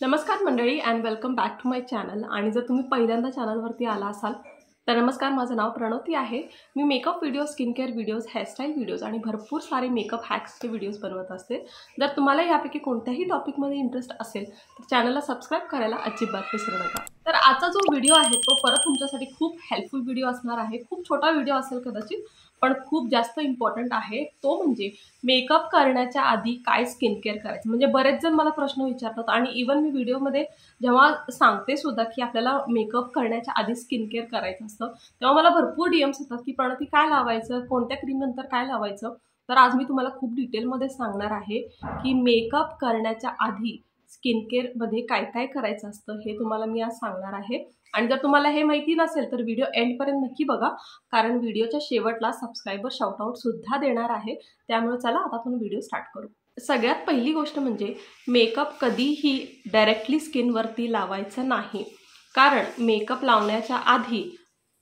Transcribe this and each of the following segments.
नमस्कार मंडळी and welcome back to my channel. आणि जर तुम्ही पहिल्यांदा चॅनलवरती आला असाल तर नमस्कार, माझं नाव प्रणवती आहे। मी makeup video, skin care videos, hairstyle videos आणि भरपूर सारे मेकअप हॅक्सचे व्हिडिओज बनवत असते। जर तुम्हाला यापैकी कोणत्याही टॉपिकमध्ये इंटरेस्ट असेल तर चॅनलला सबस्क्राइब करायला अजिबात विसरू नका। तर आजचा जो व्हिडिओ आहे तो परत तुमच्यासाठी खूप हेल्पफुल व्हिडिओ असणार आहे। खूप छोटा व्हिडिओ असेल कदाचित, पण खूप जास्त इम्पॉर्टंट आहे। तो म्हणजे मेकअप करण्याच्या आधी काय स्किन केअर करायचं। म्हणजे बरेच जण मला प्रश्न विचारतात आणि इवन मी व्हिडिओमध्ये जेव्हा सांगते सुद्धा की आपल्याला मेकअप करण्याच्या आधी स्किन केअर करायचं असतं, तेव्हा मला भरपूर डीएम्स येतात की प्रणती काय लावायचं, कोणत्या क्रीम नंतर काय लावायचं। तर आज मी तुम्हाला खूप डिटेलमध्ये सांगणार आहे की मेकअप करण्याच्या आधी स्किन केअरमध्ये काय काय करायचं असतं, हे तुम्हाला मी आज सांगणार आहे। आणि जर तुम्हाला हे माहिती नसेल तर व्हिडिओ एंडपर्यंत नक्की बघा, कारण व्हिडिओच्या शेवटला सबस्क्रायबर शाउटआउट सुद्धा देणार आहे। त्यामुळे चला आता आपण व्हिडिओ स्टार्ट करू। सगळ्यात पहिली गोष्ट म्हणजे मेकअप कधीही डायरेक्टली स्किनवरती लावायचा नाही, कारण मेकअप लावण्याच्या आधी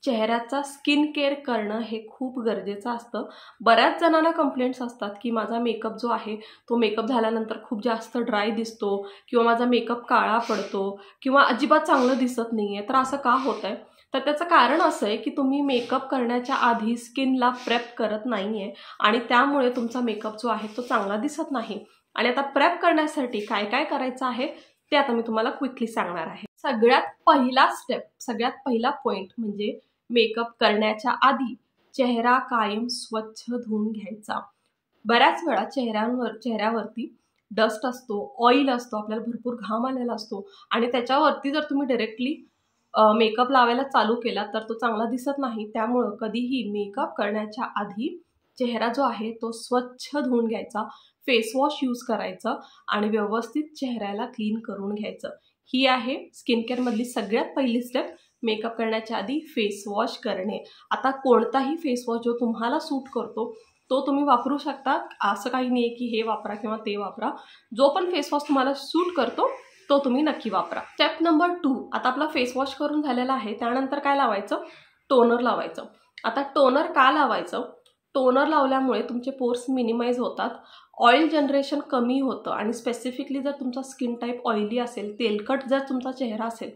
चेहऱ्याचा स्किन केअर करणं हे खूप गरजेचं असतं। बऱ्याच जणांना कंप्लेंट्स असतात की माझा मेकअप जो आहे तो मेकअप झाल्यानंतर खूप जास्त ड्राय दिसतो, किंवा माझा मेकअप काळा पडतो, किंवा अजिबात चांगलं दिसत नाहीये। तर असं का होतंय? तर त्याचं कारण असं आहे की तुम्ही मेकअप करण्याच्या आधी स्किनला प्रेप करत नाहीये, आणि त्यामुळे तुमचा मेकअप जो आहे तो चांगला दिसत नाही। आणि आता प्रेप करण्यासाठी काय काय करायचं आहे ते आता मी तुम्हाला क्विकली सांगणार आहे। सगळ्यात पहिला पॉइंट म्हणजे मेकअप करण्याच्या आधी चेहरा कायम स्वच्छ धुवून घ्यायचा। बऱ्याच वेळा चेहऱ्यावरती डस्ट असतो, ऑइल असतो, आपल्याला भरपूर घाम आलेला असतो, आणि त्याच्यावरती जर तुम्ही डायरेक्टली मेकअप लावायला चालू केला तर तो चांगला दिसत नाही। त्यामुळे कधीही मेकअप करण्याच्या आधी चेहरा जो आहे तो स्वच्छ धुवून घ्यायचा, फेस वॉश यूज करायचं आणि व्यवस्थित चेहऱ्याला क्लीन करून घ्यायचं। ही आहे स्किन केअर मधली सगळ्यात पहिली स्टेप, मेकअप करण्याच्या आधी फेस वॉश करणे। आता कोणताही फेस वॉश जो तुम्हाला सूट करतो तो तुम्ही वापरू शकता, असं काही नाही की हे वापरा किंवा ते वापरा। जो पण फेस वॉश तुम्हाला सूट करतो तो तुम्ही नक्की वापरा। स्टेप नंबर 2, आता आपला फेस वॉश करून झालेला आहे, त्यानंतर काय लावायचं? टोनर लावायचं। आता टोनर का लावायचं? टोनर लावल्यामुळे तुमचे पोर्स मिनिमाइज होतात, ऑइल जनरेशन कमी होतं, आणि स्पेसिफिकली जर तुमचा स्किन टाईप ऑइली असेल, तेलकट जर तुमचा चेहरा असेल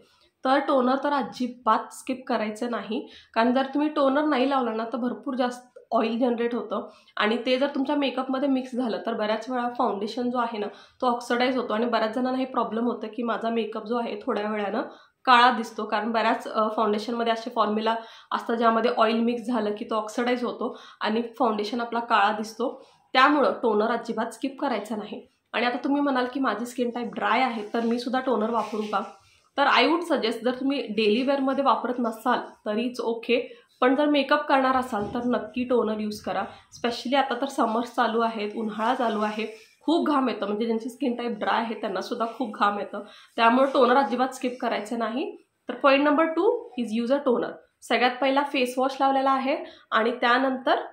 तर टोनर तर अजिबात स्किप करायचं नाही। कारण जर तुम्ही टोनर नाही लावला ना तर भरपूर जास्त ऑइल जनरेट होतं, आणि ते जर तुमच्या मेकअपमध्ये मिक्स झालं तर बऱ्याच वेळा फाउंडेशन जो आहे ना तो ऑक्सिडाइज होतो, आणि बऱ्याच जणांना हे प्रॉब्लेम होतं की माझा मेकअप जो आहे थोड्या वेळानं काळा दिसतो, कारण बऱ्याच फाउंडेशनमध्ये असे फॉर्म्युला असतात ज्यामध्ये ऑइल मिक्स झालं की तो ऑक्सिडाइज होतो आणि फाउंडेशन आपला काळा दिसतो। त्यामुळं टोनर अजिबात स्किप करायचा नाही। आणि आता तुम्ही म्हणाल की माझी स्किन टाईप ड्राय आहे तर मी सुद्धा टोनर वापरू का? तर आय वुड सजेस्ट, जर तुम्ही डेली वेअरमध्ये वापरत नसाल तरीच ओके, पण जर मेकअप करणार असाल तर नक्की टोनर यूज करा। स्पेशली आता तर समर्स चालू आहेत, उन्हाळा चालू आहे, खूप घाम येतं, म्हणजे ज्यांची स्किन टाईप ड्राय आहे त्यांना सुद्धा खूप घाम येतं, त्यामुळे टोनर अजिबात स्किप करायचं नाही। तर point number 2 is use a toner. सगळ्यात पहिला फेस वॉश लावलेला आहे आणि त्यानंतर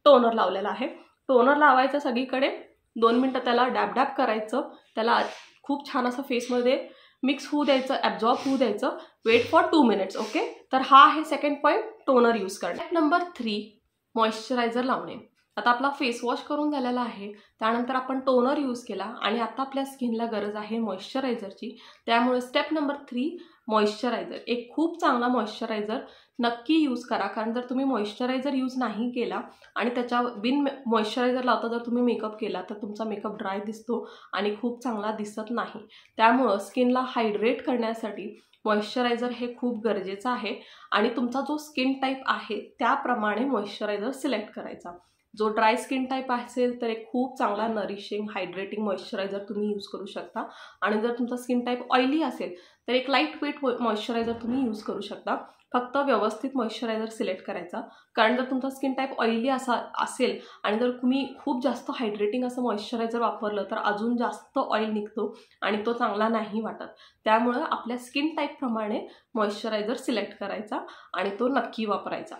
टोनर लावलेला आहे। टोनर लावायचं सगळीकडे, 2 मिनटं त्याला डॅब डॅब करायचं, त्याला खूप छान असं फेसमध्ये मिक्स होऊ द्यायचं, ॲब्झॉर्ब होऊ द्यायचं, वेट फॉर 2 मिनिट्स। ओके, तर हा आहे सेकंड पॉईंट, टोनर यूज करणे। नंबर 3, मॉइश्चरायझर लावणे। आता आपला फेस वॉश करून झालेला आहे, त्यानंतर आपण टोनर यूज केला, आणि आता आपल्या स्किनला गरज आहे मॉइश्चरायझरची। त्यामुळे स्टेप नंबर 3, मॉइश्चरायझर। एक खूप चांगला मॉइश्चरायझर नक्की यूज करा, कारण जर तुम्ही मॉइश्चरायझर यूज नाही केला आणि त्याच्या बिन मॉइश्चरायझर लावता जर तुम्ही मेकअप केला तर तुमचा मेकअप ड्राय दिसतो आणि खूप चांगला दिसत नाही। त्यामुळं स्किनला हायड्रेट करण्यासाठी मॉइश्चरायझर हे खूप गरजेचं आहे, आणि तुमचा जो स्किन टाईप आहे त्याप्रमाणे मॉइश्चरायझर सिलेक्ट करायचा। जो ड्राय स्किन टाईप असेल तर एक खूप चांगला नरिशिंग हायड्रेटिंग मॉइश्चरायझर तुम्ही यूज करू शकता, आणि जर तुमचा स्किन टाईप ऑइली असेल तर एक लाईट वेट मॉइश्चरायझर तुम्ही यूज करू शकता। फक्त व्यवस्थित मॉइश्चरायझर सिलेक्ट करायचा, कारण जर तुमचा स्किन टाईप ऑइली असेल आणि जर तुम्ही खूप जास्त हायड्रेटिंग असं मॉइश्चरायझर वापरलं तर अजून जास्त ऑइल निघतो आणि तो चांगला नाही वाटत। त्यामुळं आपल्या स्किन टाईपप्रमाणे मॉइश्चरायझर सिलेक्ट करायचा आणि तो नक्की वापरायचा।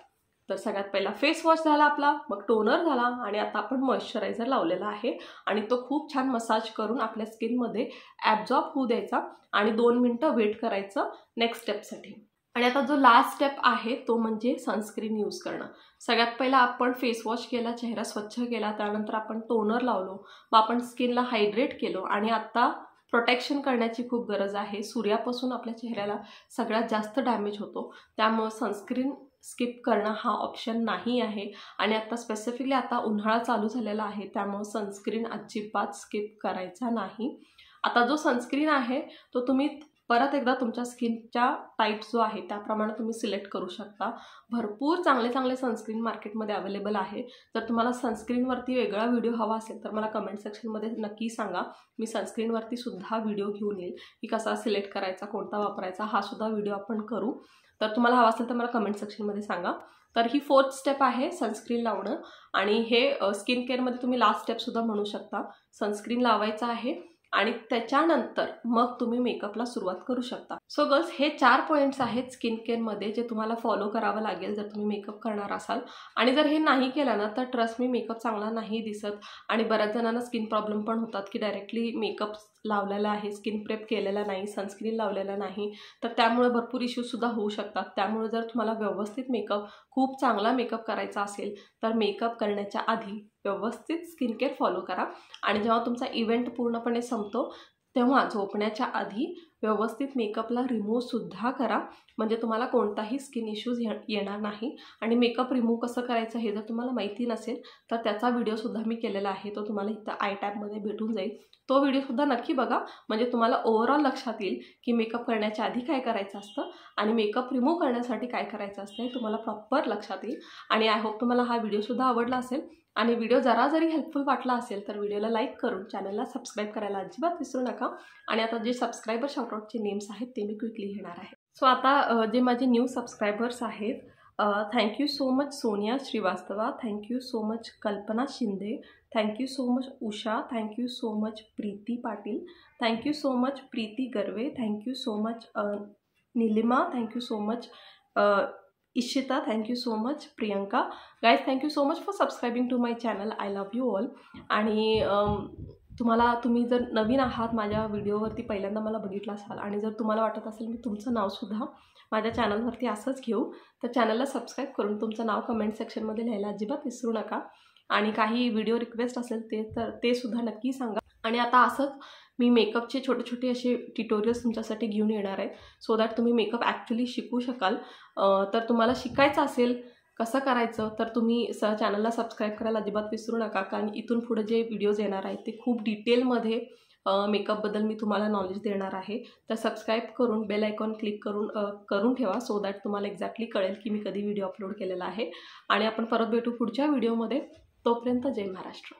तर सगळ्यात पहिला फेस वॉश झाला आपला, मग टोनर झाला, आणि आता आपण मॉइश्चरायझर लावलेला आहे, आणि तो खूप छान मसाज करून आपल्या स्किनमध्ये ॲब्झॉर्ब होऊ द्यायचा आणि 2 मिनटं वेट करायचं नेक्स्ट स्टेपसाठी। आणि आता जो लास्ट स्टेप आहे तो म्हणजे सनस्क्रीन यूज करणं। सगळ्यात पहिला आपण फेस वॉश केला, चेहरा स्वच्छ केला, त्यानंतर आपण टोनर लावलो, मग आपण स्किनला हायड्रेट केलो, आणि आता प्रोटेक्शन करण्याची खूप गरज आहे। सूर्यापासून आपल्या चेहऱ्याला सगळ्यात जास्त डॅमेज होतो, त्यामुळे सनस्क्रीन स्किप करणं हा ऑप्शन नाही आहे। आणि आता स्पेसिफिकली आता उन्हाळा चालू झालेला आहे, त्यामुळे सनस्क्रीन अजिबात स्किप करायचा नाही। आता जो सनस्क्रीन आहे तो तुम्ही परत एकदा तुमच्या स्किनच्या टाईप जो आहे त्याप्रमाणे तुम्ही सिलेक्ट करू शकता। भरपूर चांगले चांगले सनस्क्रीन मार्केटमध्ये अवेलेबल आहे। जर तुम्हाला सनस्क्रीनवरती वेगळा व्हिडिओ हवा असेल तर मला कमेंट सेक्शनमध्ये नक्की सांगा। मी सनस्क्रीनवरती सुद्धा व्हिडिओ घेऊन येईल की कसा सिलेक्ट करायचा, कोणता वापरायचा, हा सुद्धा व्हिडिओ आपण करू। तर तुम्हाला हवा असेल तर मला कमेंट सेक्शनमध्ये सांगा। तर ही 4th स्टेप आहे सनस्क्रीन लावणं, आणि हे स्किन केअरमध्ये तुम्ही लास्ट स्टेप सुद्धा म्हणू शकता। सनस्क्रीन लावायचं आहे आणि त्याच्यानंतर मग तुम्ही मेकअपला सुरुवात करू शकता। सो गर्ल्स, हे 4 पॉइंट्स आहेत स्किन केअरमध्ये जे तुम्हाला फॉलो करावं लागेल जर तुम्ही मेकअप करणार असाल। आणि जर हे नाही केलं ना तर ट्रस्ट मी मेकअप चांगला नाही दिसत, आणि बऱ्याच जणांना स्किन प्रॉब्लेम पण होतात की डायरेक्टली मेकअप लावलेला आहे, स्किन प्रेप केलेला नाही, सनस्क्रीन लावलेला नाही, तर त्यामुळे भरपूर इश्यूज सुद्धा होऊ शकतात। त्यामुळे जर तुम्हाला व्यवस्थित मेकअप, खूप चांगला मेकअप करायचा असेल तर मेकअप करण्याच्या आधी व्यवस्थित स्किन केअर फॉलो करा, आणि जेव्हा तुमचा इव्हेंट पूर्णपणे संपतो तेव्हा झोपण्याच्या आधी व्यवस्थित मेकअपला रिमूव्ह सुद्धा करा, म्हणजे तुम्हाला कोणताही स्किन इश्यूज येणार नाही। आणि मेकअप रिमूव्ह कसं करायचं हे जर तुम्हाला माहिती नसेल तर त्याचा व्हिडिओ सुद्धा मी केलेला आहे, तो तुम्हाला इथं आय टॅबमध्ये भेटून जाईल। तो व्हिडिओ सुद्धा नक्की बघा, म्हणजे तुम्हाला ओव्हरऑल लक्षात येईल की मेकअप करण्याच्या आधी काय करायचं असतं आणि मेकअप रिमूव्ह करण्यासाठी काय करायचं असतं हे तुम्हाला प्रॉपर लक्षात येईल। आणि आय होप तुम्हाला हा व्हिडिओ सुद्धा आवडला असेल, आणि व्हिडिओ जरा जरी हेल्पफुल वाटला असेल तर व्हिडिओला लाईक करून चॅनलला सबस्क्राईब करायला अजिबात विसरू नका। आणि आता जे सबस्क्रायबर शाउटआउटचे नेम्स आहेत ते मी क्विकली घेणार आहे। सो आता जे माझे न्यू सबस्क्रायबर्स आहेत, thank you so much Sonia Shrivastava, thank you so much Kalpana Shinde, thank you so much Usha, thank you so much Preeti Patil, thank you so much Preeti Garve, thank you so much Neelima, thank you so much Ishita, thank you so much Priyanka. Guys, thank you so much for subscribing to my channel. I love you all. आणि तुम्ही जर नवीन आहात, माझ्या व्हिडिओवरती पहिल्यांदा मला बघितलं असाल, आणि जर तुम्हाला वाटत असेल मी तुमचं नावसुद्धा माझ्या चॅनलवरती असंच घेऊ, तर चॅनलला सबस्क्राईब करून तुमचं नाव कमेंट सेक्शनमध्ये लिहायला अजिबात विसरू नका। आणि काही व्हिडिओ रिक्वेस्ट असेल ते सुद्धा नक्की सांगा। आणि आता असंच मी मेकअपचे छोटे छोटे असे ट्युटोरियल्स तुमच्यासाठी घेऊन येणार आहे, सो दॅट तुम्ही मेकअप ॲक्च्युली शिकू शकाल। तर तुम्हाला शिकायचं असेल कसं करायचं तर तुम्ही चॅनलला सबस्क्राईब करायला अजिबात विसरू नका, कारण इथून पुढे जे व्हिडिओज येणार आहेत ते खूप डिटेलमध्ये मेकअपबद्दल मी तुम्हाला नॉलेज देणार आहे। तर सबस्क्राईब करून बेल आयकॉन क्लिक करून ठेवा, सो दॅट तुम्हाला एक्झॅक्टली कळेल की मी कधी व्हिडिओ अपलोड केलेला आहे। आणि आपण परत भेटू पुढच्या व्हिडिओमध्ये, तोपर्यंत जय महाराष्ट्र।